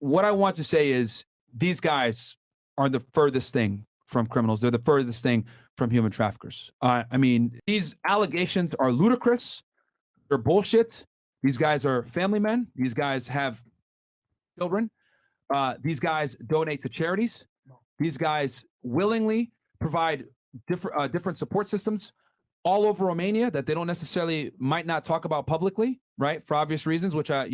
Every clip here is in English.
what I want to say is these guys are the furthest thing from criminals. They're the furthest thing from human traffickers. I mean, these allegations are ludicrous. They're bullshit. These guys are family men. These guys have children. These guys donate to charities. These guys willingly provide different support systems all over Romania that they don't necessarily might not talk about publicly, right? For obvious reasons, which I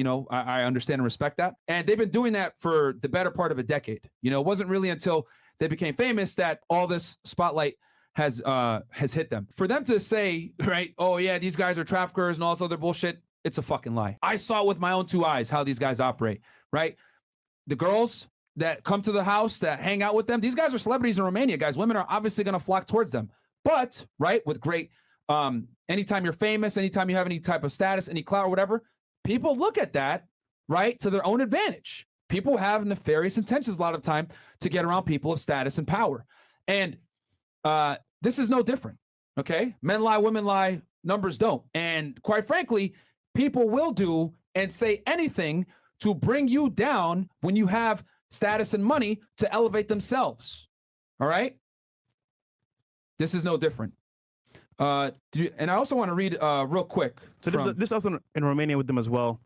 understand and respect that. And they've been doing that for the better part of a decade. It wasn't really until they became famous that all this spotlight has hit them. For them to say, right, oh yeah, these guys are traffickers and all this other bullshit, it's a fucking lie. I saw with my own 2 eyes how these guys operate, right? The girls that come to the house, that hang out with them, these guys are celebrities in Romania, guys. Women are obviously going to flock towards them. But, right, with great, anytime you're famous, anytime you have any type of status, any clout or whatever, people look at that, right, to their own advantage. People have nefarious intentions a lot of time to get around people of status and power. And this is no different, okay? Men lie, women lie, numbers don't. And quite frankly, people will do and say anything to bring you down when you have status and money to elevate themselves, all right? This is no different. And I also want to read real quick. So this also in Romania with them as well.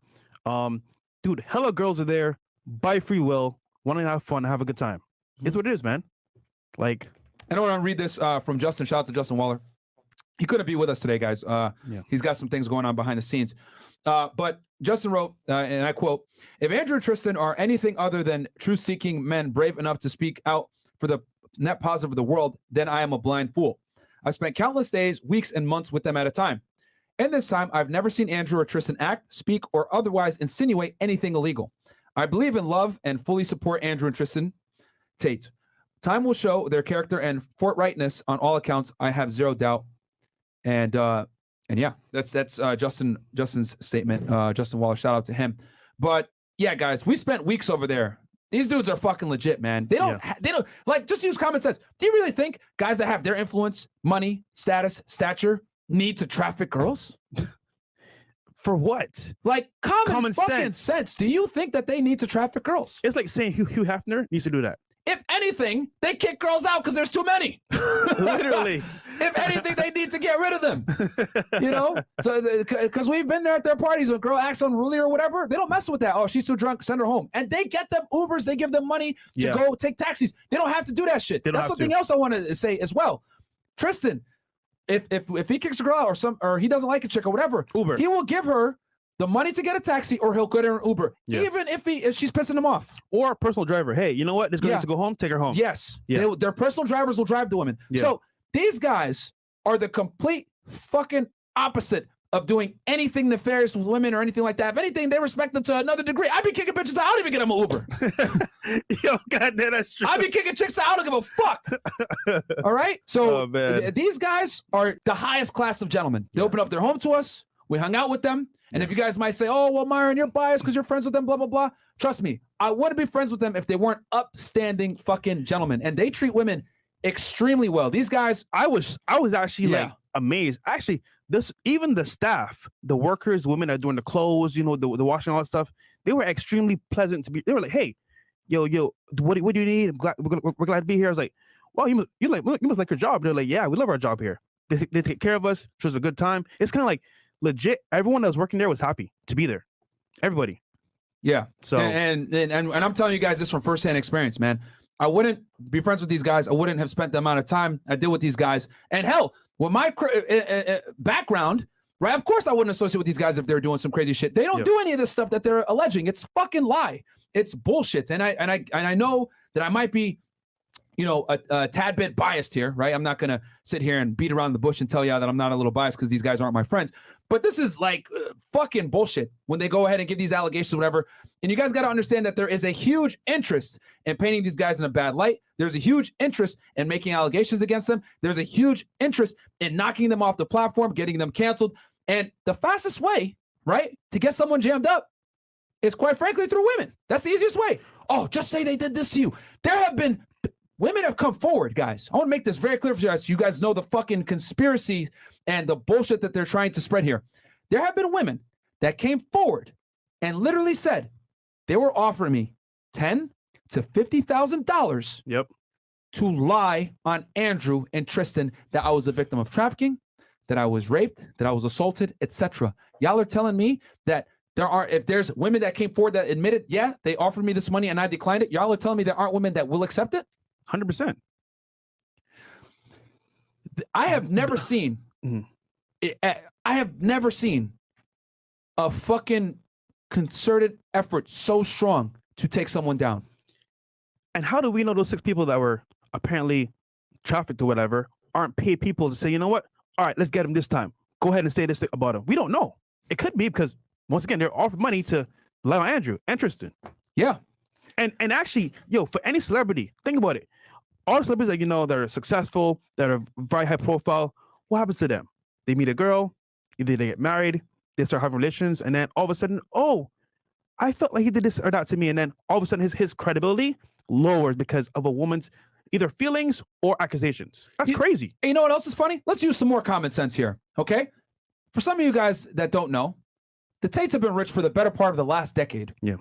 Dude, hella girls are there by free will, wanting to have fun, have a good time. It's what it is, man. Like, I don't want to read this from Justin. Shout out to Justin Waller. He couldn't be with us today, guys. He's got some things going on behind the scenes. But Justin wrote, and I quote, "If Andrew and Tristan are anything other than truth-seeking men brave enough to speak out for the net positive of the world, then I am a blind fool. I've spent countless days, weeks, and months with them at a time. In this time, I've never seen Andrew or Tristan act, speak, or otherwise insinuate anything illegal. I believe in love and fully support Andrew and Tristan Tate. Time will show their character and forthrightness on all accounts. I have zero doubt." And yeah, that's Justin's statement. Justin Waller, shout out to him. But yeah, guys, we spent weeks over there. These dudes are fucking legit, man. They don't like, just use common sense. Do you really think guys that have their influence, money, status, stature need to traffic girls? For what? Like common fucking sense. Do you think that they need to traffic girls? It's like saying Hugh Hefner needs to do that. If anything, they kick girls out because there's too many. Literally. If anything, they need to get rid of them. So because we've been there at their parties when a girl acts unruly or whatever, they don't mess with that. Oh, she's too drunk, send her home. And they get them Ubers, they give them money to go take taxis. They don't have to do that shit. That's something else I want to say as well. Tristan, if he kicks a girl out or he doesn't like a chick or whatever, Uber, he will give her the money to get a taxi, or he'll get her an Uber, even if she's pissing him off. Or a personal driver. Hey, you know what? This girl needs to go home. Take her home. Yes. Their personal drivers will drive the women. So these guys are the complete fucking opposite of doing anything nefarious with women or anything like that. If anything, they respect them to another degree. I'd be kicking bitches out. I don't even get them an Uber. Yo, goddamn, that's true. I'd be kicking chicks out. I don't give a fuck. All right? So these guys are the highest class of gentlemen. They open up their home to us. We hung out with them. And if you guys might say, oh, well, Myron, you're biased because you're friends with them, blah, blah, blah. Trust me, I wouldn't be friends with them if they weren't upstanding fucking gentlemen. And they treat women extremely well. These guys, I was actually like amazed. Actually, even the staff, the workers, women that are doing the clothes, the washing, all that stuff, they were extremely pleasant to be. They were like, hey, yo, what do you need? We're glad to be here. I was like, well, you must like your job. They're like, yeah, we love our job here. They take care of us. It was a good time. It's kind of like, legit, everyone that was working there was happy to be there. Everybody. Yeah. So and I'm telling you guys this from firsthand experience, man. I wouldn't be friends with these guys. I wouldn't have spent the amount of time I did with these guys. And hell, with my background, right? Of course I wouldn't associate with these guys if they're doing some crazy shit. They don't do any of this stuff that they're alleging. It's fucking lie. It's bullshit. And I know that I might be, a tad bit biased here, right? I'm not going to sit here and beat around the bush and tell you that I'm not a little biased because these guys aren't my friends. But this is like fucking bullshit when they go ahead and give these allegations or whatever. And you guys got to understand that there is a huge interest in painting these guys in a bad light. There's a huge interest in making allegations against them. There's a huge interest in knocking them off the platform, getting them canceled. And the fastest way, right, to get someone jammed up is quite frankly through women. That's the easiest way. Oh, just say they did this to you. There have been women have come forward, guys. I want to make this very clear for you guys so you guys know the fucking conspiracy and the bullshit that they're trying to spread here. There have been women that came forward and literally said they were offering me $10,000 to $50,000 Yep. to lie on Andrew and Tristan that I was a victim of trafficking, that I was raped, that I was assaulted, etc. Y'all are telling me that if there's women that came forward that admitted, yeah, they offered me this money and I declined it. Y'all are telling me there aren't women that will accept it? 100%. I have never seen, I have never seen a fucking concerted effort so strong to take someone down. And how do we know those 6 people that were apparently trafficked or whatever aren't paid people to say, you know what? All right, let's get them this time. Go ahead and say this about them. We don't know. It could be because, once again, they're offered money to lie on Andrew and Tristan. Yeah. And actually, for any celebrity, think about it. All the celebrities that you know that are successful, that are very high profile, what happens to them? They meet a girl, either they get married, they start having relations, and then all of a sudden, oh, I felt like he did this or that to me. And then all of a sudden his credibility lowers because of a woman's either feelings or accusations. That's crazy. You know what else is funny? Let's use some more common sense here, okay? For some of you guys that don't know, the Tates have been rich for the better part of the last decade. Yeah.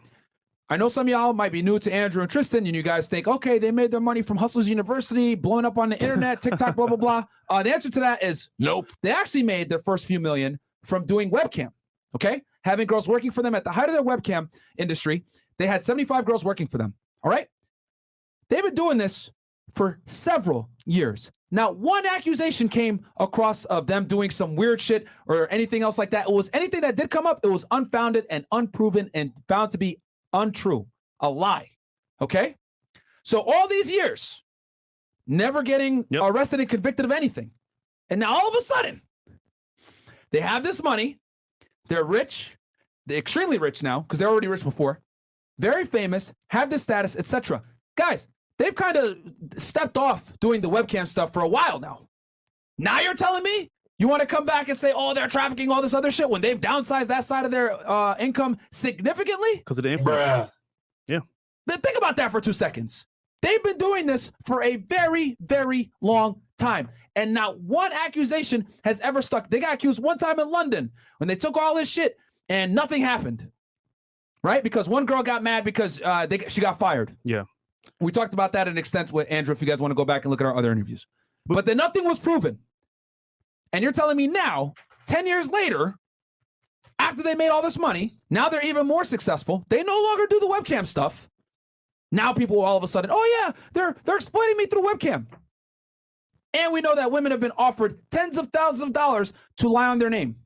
I know some of y'all might be new to Andrew and Tristan, and you guys think, okay, they made their money from Hustlers University, blowing up on the internet, TikTok, blah, blah, blah. The answer to that is nope. They actually made their first few million from doing webcam, okay? Having girls working for them at the height of their webcam industry. They had 75 girls working for them, all right? They've been doing this for several years. Not one accusation came across of them doing some weird shit or anything else like that. It was anything that did come up, it was unfounded and unproven and found to be untrue, a lie, okay? So all these years, never getting arrested and convicted of anything. And now all of a sudden, they have this money, they're rich, they're extremely rich now, because they're already rich before, very famous, have this status, etc. Guys, they've kind of stepped off doing the webcam stuff for a while now. Now you're telling me you want to come back and say, oh, they're trafficking all this other shit when they've downsized that side of their income significantly? Because of the influence. Yeah. Then think about that for 2 seconds. They've been doing this for a very, very long time. And not one accusation has ever stuck. They got accused one time in London when they took all this shit and nothing happened. Right? Because one girl got mad because she got fired. Yeah. We talked about that in extent with Andrew, if you guys want to go back and look at our other interviews. But then nothing was proven. And you're telling me now, 10 years later, after they made all this money, now they're even more successful. They no longer do the webcam stuff. Now people all of a sudden, oh yeah, they're exploiting me through webcam. And we know that women have been offered tens of thousands of dollars to lie on their name.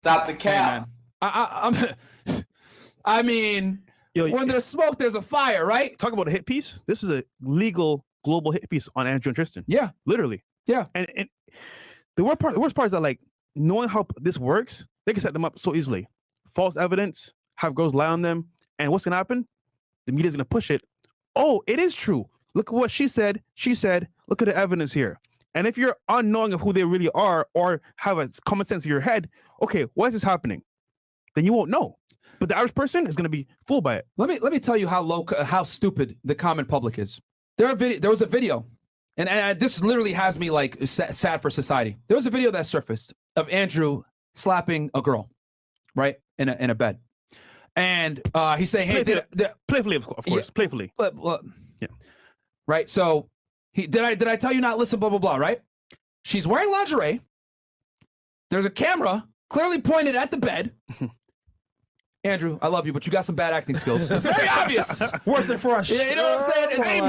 Stop the cap. I mean, when there's smoke, there's a fire, right? Talk about a hit piece. This is a legal global hit piece on Andrew and Tristan. Yeah. Literally. Yeah. And the worst part is that, like, knowing how this works, they can set them up so easily. False evidence, have girls lie on them, and what's gonna happen? The media's gonna push it. Oh, it is true. Look at what she said. She said, look at the evidence here. And if you're unknowing of who they really are or have a common sense in your head, okay, why is this happening? Then you won't know. But the average person is going to be fooled by it. Let me tell you how stupid the common public is. There was a video, and this literally has me like sad for society. There was a video that surfaced of Andrew slapping a girl, right, in a bed, and he's saying, "Hey, playfully, of course, yeah, playfully, yeah, right." So did I tell you not listen? Blah blah blah. Right? She's wearing lingerie. There's a camera clearly pointed at the bed. Andrew, I love you, but you got some bad acting skills. It's very obvious. Worse than for us. Yeah, you know what I'm saying?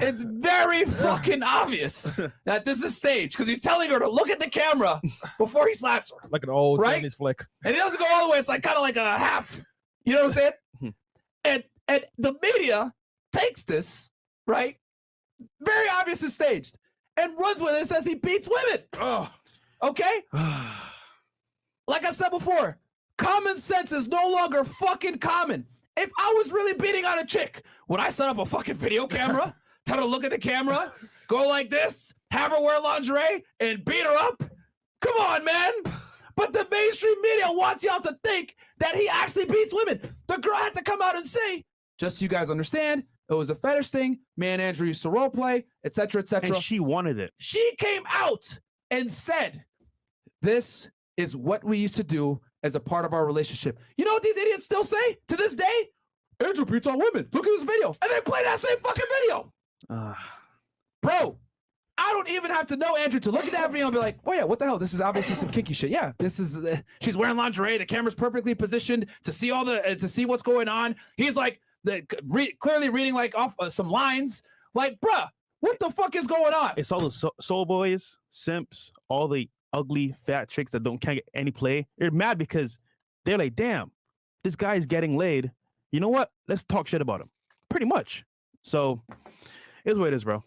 It's very fucking obvious that this is staged because he's telling her to look at the camera before he slaps her. Like an old 70s flick. And he doesn't go all the way. It's like kind of like a half. You know what I'm saying? and the media takes this, right? Very obvious it's staged. And runs with it and says he beats women. Oh. Okay? Like I said before, common sense is no longer fucking common. If I was really beating on a chick, would I set up a fucking video camera, tell her to look at the camera, go like this, have her wear lingerie, and beat her up? Come on, man. But the mainstream media wants y'all to think that he actually beats women. The girl had to come out and say, just so you guys understand, it was a fetish thing. Me and Andrew used to role play, etc., etc. And she wanted it. She came out and said, this is what we used to do as a part of our relationship. You know what these idiots still say to this day? Andrew beats on women. Look at this video. And they play that same fucking video. Bro, I don't even have to know Andrew to look at that video and be like, oh yeah, what the hell? This is obviously some kinky shit. Yeah, this is, she's wearing lingerie. The camera's perfectly positioned to see to see what's going on. He's like, clearly reading like off some lines. Like, bruh, what the fuck is going on? It's all the soul boys, simps, all the ugly fat chicks that can't get any play. They're mad because they're like, damn, this guy's getting laid. You know what? Let's talk shit about him. Pretty much. So, it's what it is, bro.